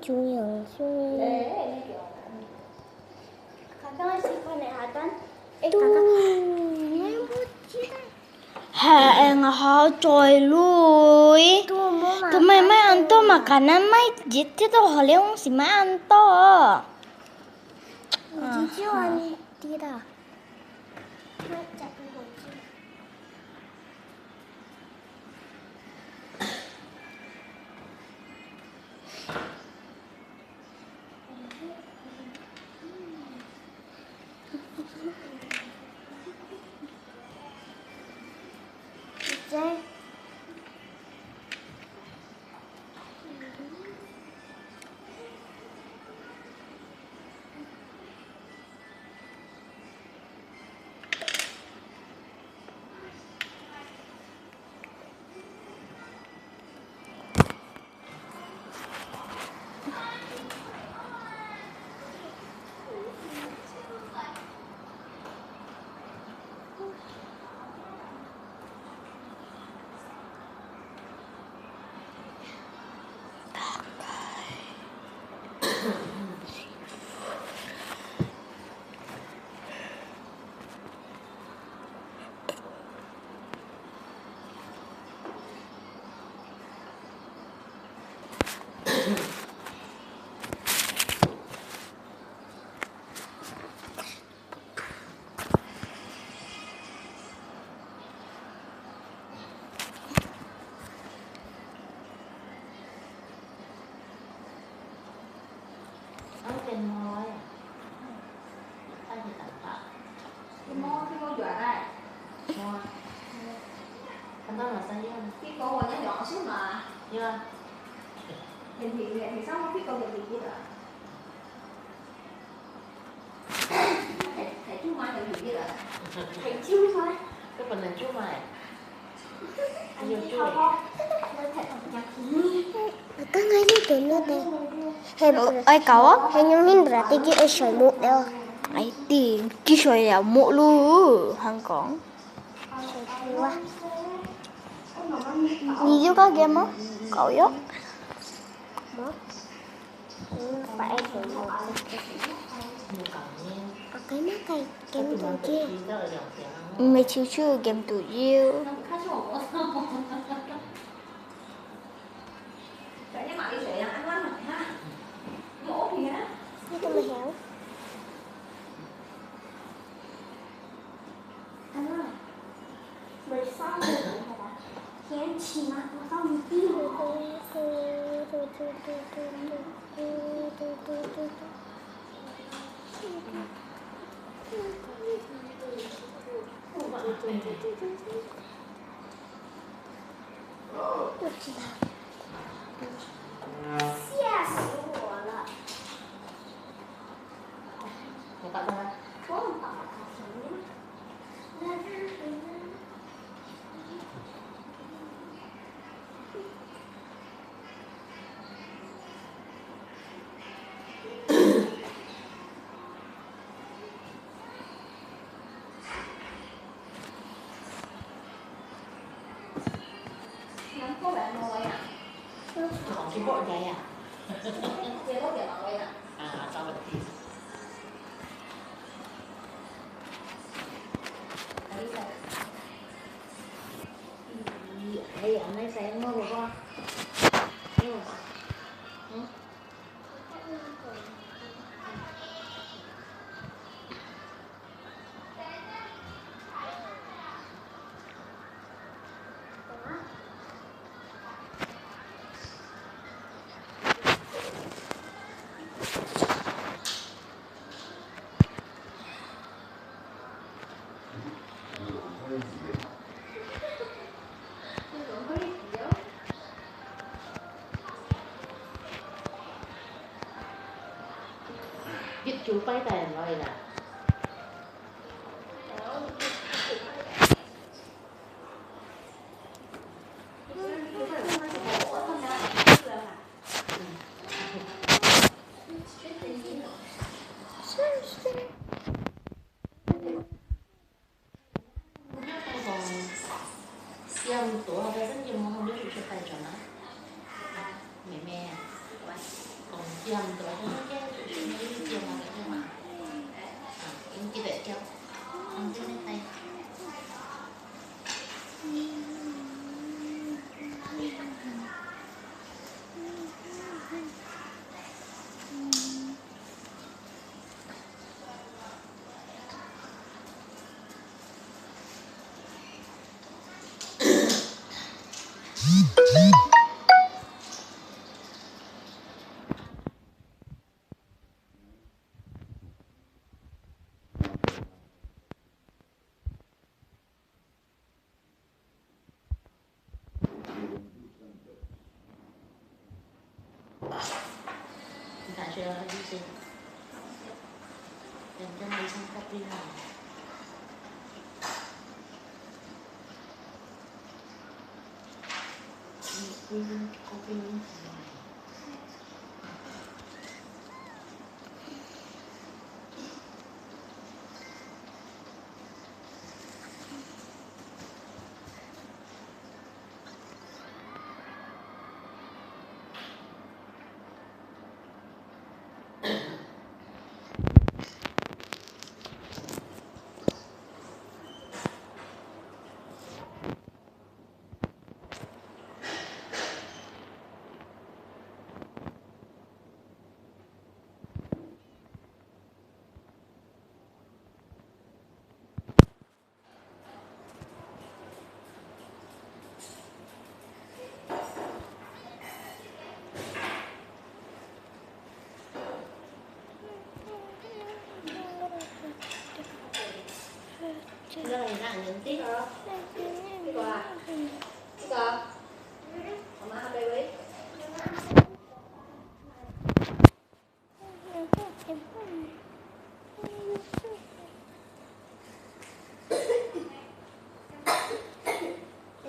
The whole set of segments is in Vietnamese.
중요한 수. 네. 가까운 시간에 하던 Hẹn họ trồi lui. Tụi mày mới ăn to mà cả năm mấy giết thế đâu họ lấy không xí mà ăn to. 지지요 아니 디다. 이제 Ở trên môi ta thì tập tập cái môi dọa đây. môi anh đó là sao chứ Cái cô hồi nó nhỏ xíu mà. chưa Hiển thị này thì sao không biết câu hiển thị gì nữa. Thầy chú Mai hiển thị gì nữa. Thầy chú Mai. cái phần này chú mày Anh nhiều đi chú không không. Thầy học nhạc gì. Cái ngay đi tụi nó đây. Ai cậu á? Hay nhưng mình ra thì cái sợi mụn đâu. Ai tiền cái sợi là mộ luôn hàng con. Quá. Nhìn vô có game không? Cậu vô. Và em thử một nhiều cậu nha Cái mấy cái cái game tụi tụi nó kia. tự rất là dọc dàng Mày chiều chưa game tụi yêu. Vậy nhưng mà đi sẽ ăn lắm rồi ha. Mổ thì á. Cái con mày héo. Ăn lắm. Rồi xong rồi hả bạn? Kén chỉ mà nó xong một tí rồi.吓死我了！ người ta ra 我很饱了，行。那日本人。Nắm có bạn ngồi à? còn cái bộ vậy à Chưa có bạn ngồi à? à sao vậy thì đây anh ấy sẽ mua được không mua được ừ? Giúp chú bay tèn rồi nè Siang tụi họ đã rất nhiều mà không biết chụp tay cho nó mẹ mẹ còn chiêm tụi nó không cái chiêm mà cái chiêm mà em chỉ để cho ăn cái tay Tại sao đi xem đừng cho đi sang copy nào copy Đây là những tí nữa. Cái quà. Cái quà. Mama học đây với.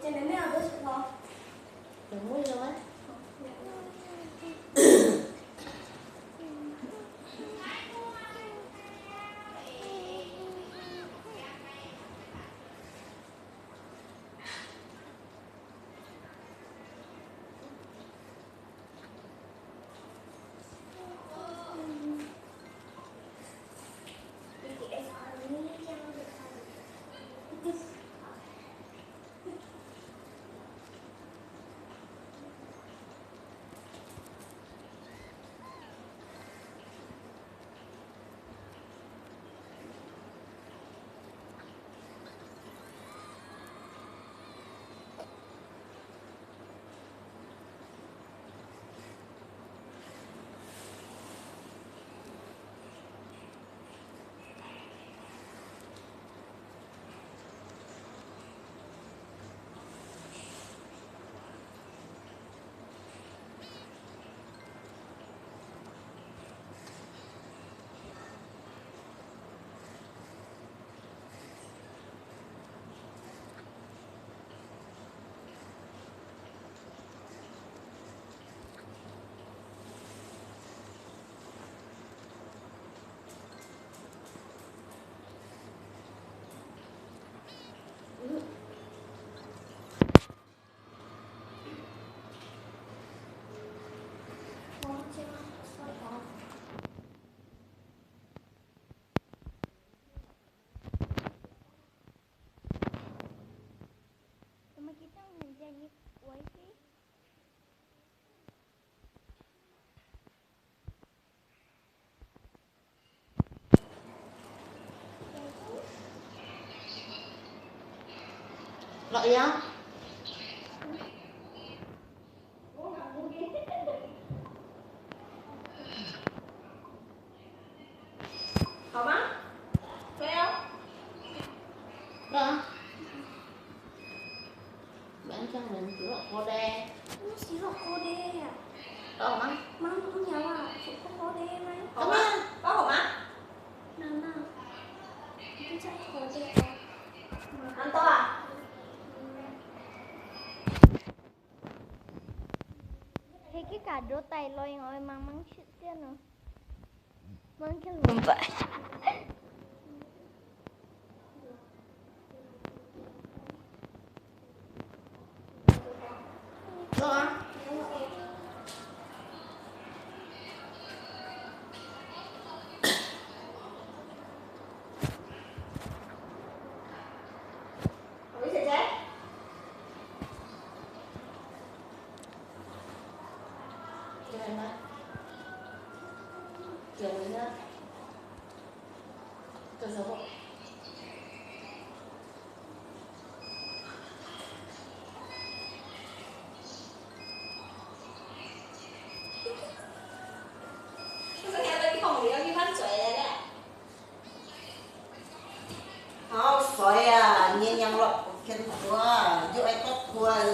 Trên đấy mới là bữa chuyện không? Đừng muốn luôn á. Cuma kita menjadi wifi. Gọi á. Có má? Thấy không? Đó. Bạn cho mình sữa cô đe. Xí lọc cô đê à? Đó hả? Mang không nhiều à? Chị không có đê mấy? Có má. Có hả má? Nào nào. Cái chắc cô đê à? Ăn to à? Hey, cái kado tay lo yang oi mamang shit dia no. Mungkin lupa. Đó hả?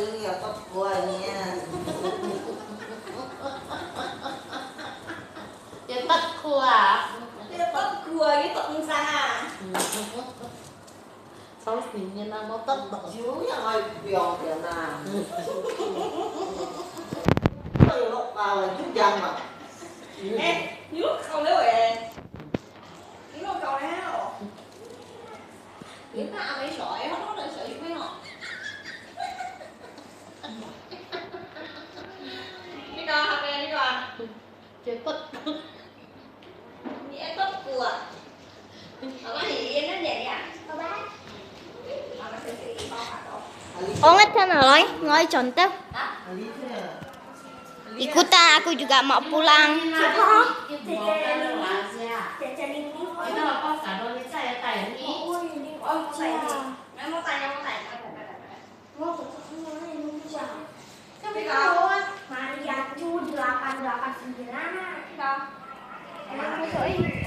ini otot kuahnya. Cepat kuah. Cepat gua gitu enggak. Saus dingin sama otot. Chú nhà ơi, biểu tiền nào. Tôi lúc vào là chút dân mà. Nước không lấy rồi. Nước cầu nào? Những cái ăn mấy sỏi, nó lại sỏi mấy họ. Đi con học về đi con. Cepat. Nghĩa tốt của. Nó thì nó vậy à? Có bác. Nó sẽ sĩ bao cả đâu. Onget kan aloy, ngoy contoh. Alicia. Ikutan, aku juga mau pulang. Itu apa? Kado ni saya tanya ni. Ôi chị à. Nó mô tay. Mau tuh ini Indonesia. Tapi kalau Maria Cu 889 kita. Emang